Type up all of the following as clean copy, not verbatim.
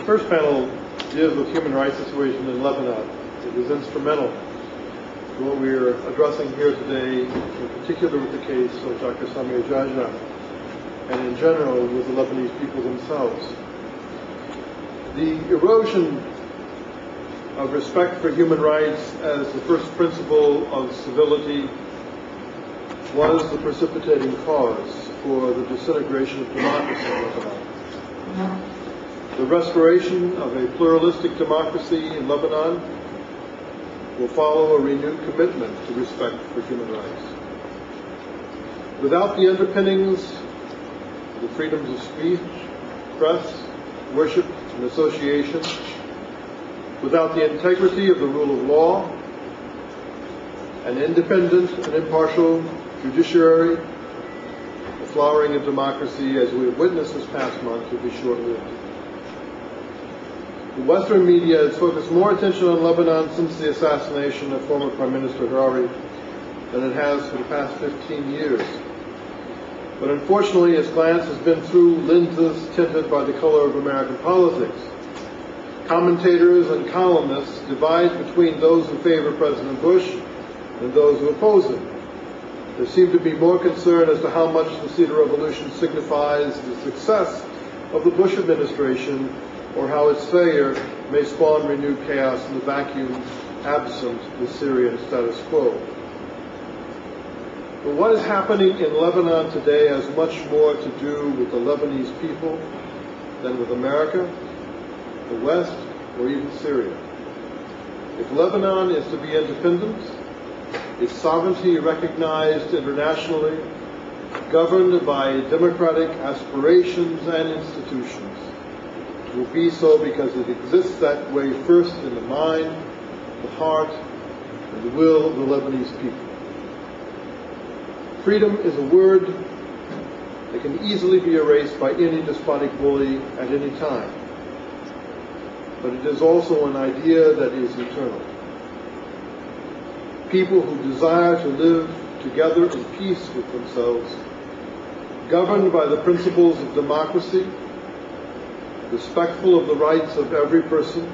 The first panel deals with human rights situation in Lebanon. It is instrumental to what we are addressing here today, in particular with the case of Dr. Samir Jaja, and in general with the Lebanese people themselves. The erosion of respect for human rights as the first principle of civility was the precipitating cause for the disintegration of democracy in Lebanon. The restoration of a pluralistic democracy in Lebanon will follow a renewed commitment to respect for human rights. Without the underpinnings of the freedoms of speech, press, worship, and association, without the integrity of the rule of law, an independent and impartial judiciary, the flowering of democracy, as we have witnessed this past month, will be short-lived. The Western media has focused more attention on Lebanon since the assassination of former Prime Minister Hariri than it has for the past 15 years. But unfortunately, its glance has been through lenses tinted by the color of American politics. Commentators and columnists divide between those who favor President Bush and those who oppose him. There seems to be more concern as to how much the Cedar Revolution signifies the success of the Bush administration, or how its failure may spawn renewed chaos in the vacuum absent the Syrian status quo. But what is happening in Lebanon today has much more to do with the Lebanese people than with America, the West, or even Syria. If Lebanon is to be independent, its sovereignty recognized internationally, governed by democratic aspirations and institutions, will be so because it exists that way first in the mind, the heart, and the will of the Lebanese people. Freedom is a word that can easily be erased by any despotic bully at any time. But it is also an idea that is eternal. People who desire to live together in peace with themselves, governed by the principles of democracy, respectful of the rights of every person,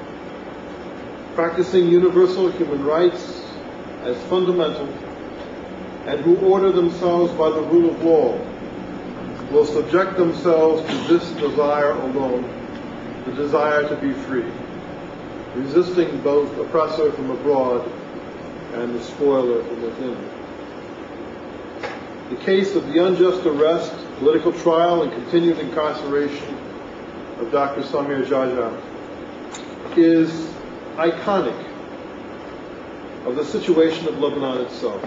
practicing universal human rights as fundamental, and who order themselves by the rule of law, will subject themselves to this desire alone, the desire to be free, resisting both oppressor from abroad and the spoiler from within. The case of the unjust arrest, political trial, and continued incarceration of Dr. Samir Jaja is iconic of the situation of Lebanon itself.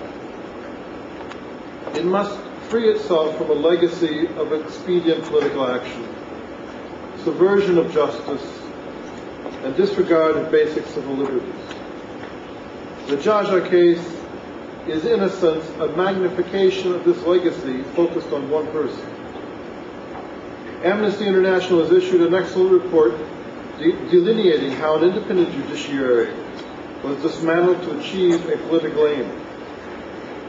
It must free itself from a legacy of expedient political action, subversion of justice, and disregard of basic civil liberties. The Jaja case is, in a sense, a magnification of this legacy focused on one person. Amnesty International has issued an excellent report delineating how an independent judiciary was dismantled to achieve a political aim.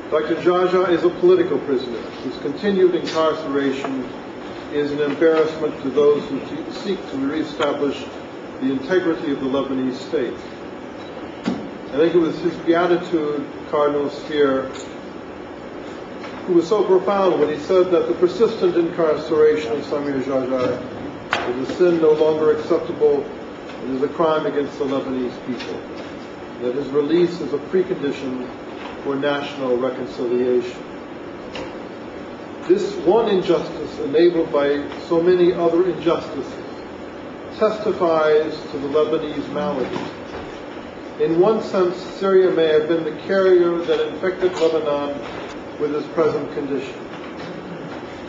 Dr. Jaja is a political prisoner whose continued incarceration is an embarrassment to those who seek to reestablish the integrity of the Lebanese state. I think it was his beatitude, Cardinal Spear, who was so profound when he said that the persistent incarceration of Samir Jaja is a sin no longer acceptable and is a crime against the Lebanese people, that his release is a precondition for national reconciliation. This one injustice, enabled by so many other injustices, testifies to the Lebanese malady. In one sense, Syria may have been the carrier that infected Lebanon with its present condition.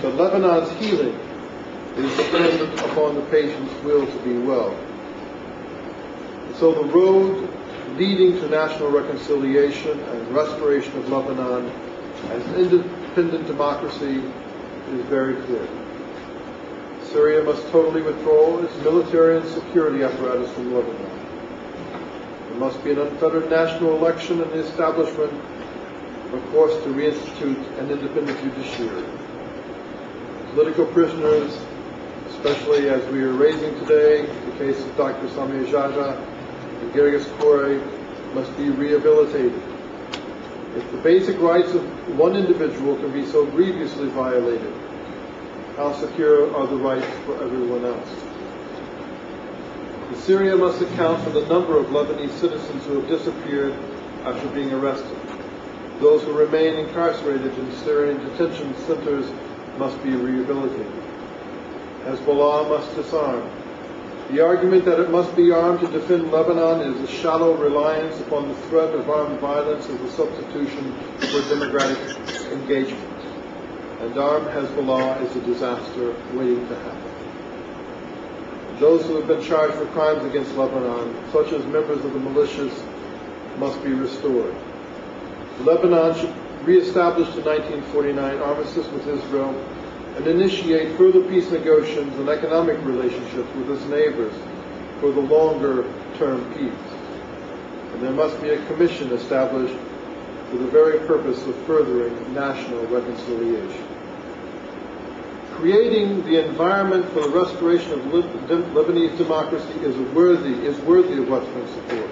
But Lebanon's healing is dependent upon the patient's will to be well. And so the road leading to national reconciliation and restoration of Lebanon as an independent democracy is very clear. Syria must totally withdraw its military and security apparatus from Lebanon. There must be an unfettered national election and the establishment of a course to reinstitute an independent judiciary. Political prisoners, especially as we are raising today the case of Dr. Samir Jaja and Girgis Kore, must be rehabilitated. If the basic rights of one individual can be so grievously violated, how secure are the rights for everyone else? Syria must account for the number of Lebanese citizens who have disappeared after being arrested. Those who remain incarcerated in Syrian detention centers must be rehabilitated. Hezbollah must disarm. The argument that it must be armed to defend Lebanon is a shallow reliance upon the threat of armed violence as a substitution for democratic engagement. And armed Hezbollah is a disaster waiting to happen. Those who have been charged for crimes against Lebanon, such as members of the militias, must be restored. Lebanon should reestablish the 1949 armistice with Israel and initiate further peace negotiations and economic relationships with its neighbors for the longer-term peace. And there must be a commission established for the very purpose of furthering national reconciliation. Creating the environment for the restoration of Lebanese democracy is worthy of Western support.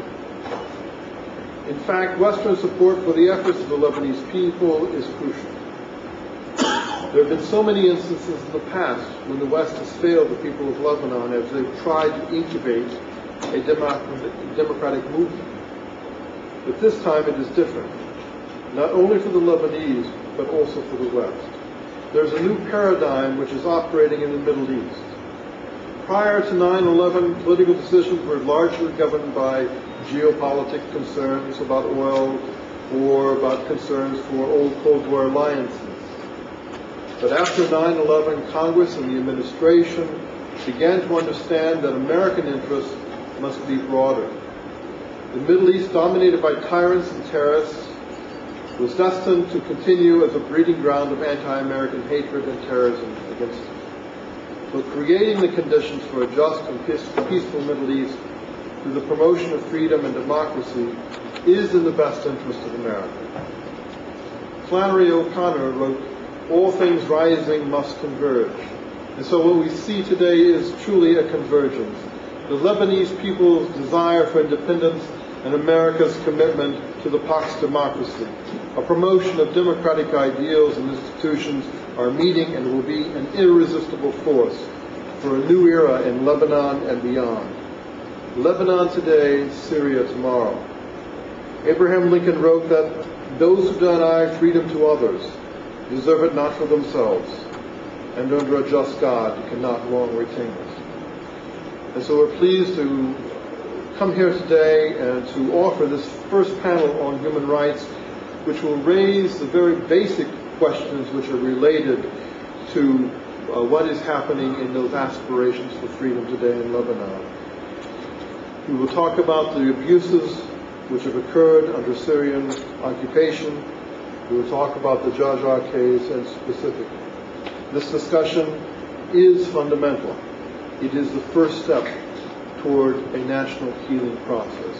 In fact, Western support for the efforts of the Lebanese people is crucial. There have been so many instances in the past when the West has failed the people of Lebanon as they've tried to incubate a democratic movement. But this time it is different, not only for the Lebanese, but also for the West. There's a new paradigm which is operating in the Middle East. Prior to 9/11, political decisions were largely governed by geopolitical concerns about oil or about concerns for old Cold War alliances. But after 9/11, Congress and the administration began to understand that American interests must be broader. The Middle East, dominated by tyrants and terrorists, was destined to continue as a breeding ground of anti-American hatred and terrorism against it. So creating the conditions for a just and peaceful Middle East through the promotion of freedom and democracy is in the best interest of America. Flannery O'Connor wrote, "All things rising must converge." And so what we see today is truly a convergence. The Lebanese people's desire for independence and America's commitment to the Pax democracy, a promotion of democratic ideals and institutions, are meeting and will be an irresistible force for a new era in Lebanon and beyond. Lebanon today, Syria tomorrow. Abraham Lincoln wrote that those who deny freedom to others deserve it not for themselves, and under a just God cannot long retain it. And so we're pleased to come here today and to offer this first panel on human rights, which will raise the very basic questions which are related to what is happening in those aspirations for freedom today in Lebanon. We will talk about the abuses which have occurred under Syrian occupation. We will talk about the Jaja case and specifically. This discussion is fundamental. It is the first step toward a national healing process.